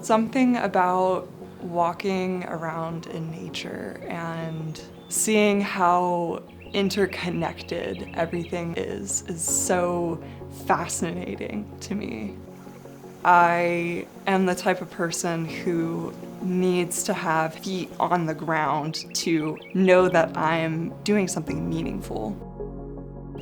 Something about walking around in nature and seeing how interconnected everything is so fascinating to me. I am the type of person who needs to have feet on the ground to know that I am doing something meaningful.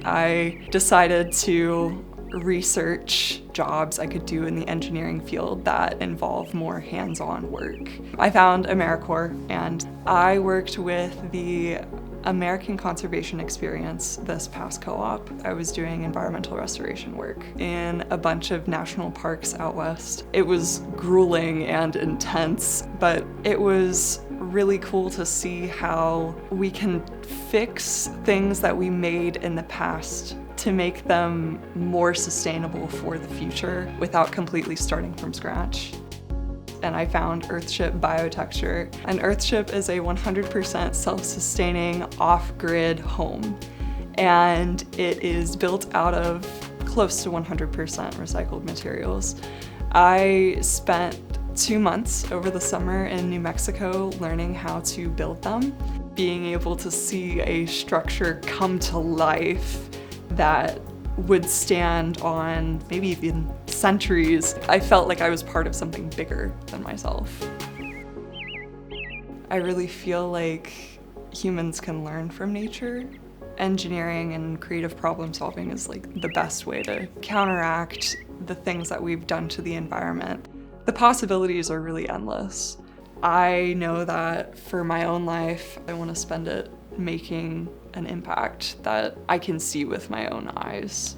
I decided to research jobs I could do in the engineering field that involve more hands-on work. I found AmeriCorps and I worked with the American Conservation Experience this past co-op. I was doing environmental restoration work in a bunch of national parks out west. It was grueling and intense, but it was really cool to see how we can fix things that we made in the past to make them more sustainable for the future without completely starting from scratch. And I found Earthship Biotexture. And Earthship is a 100% self-sustaining, off-grid home. And it is built out of close to 100% recycled materials. I spent 2 months over the summer in New Mexico learning how to build them. Being able to see a structure come to life that would stand on maybe even centuries. I felt like I was part of something bigger than myself. I really feel like humans can learn from nature. Engineering and creative problem solving is like the best way to counteract the things that we've done to the environment. The possibilities are really endless. I know that for my own life, I want to spend it making an impact that I can see with my own eyes.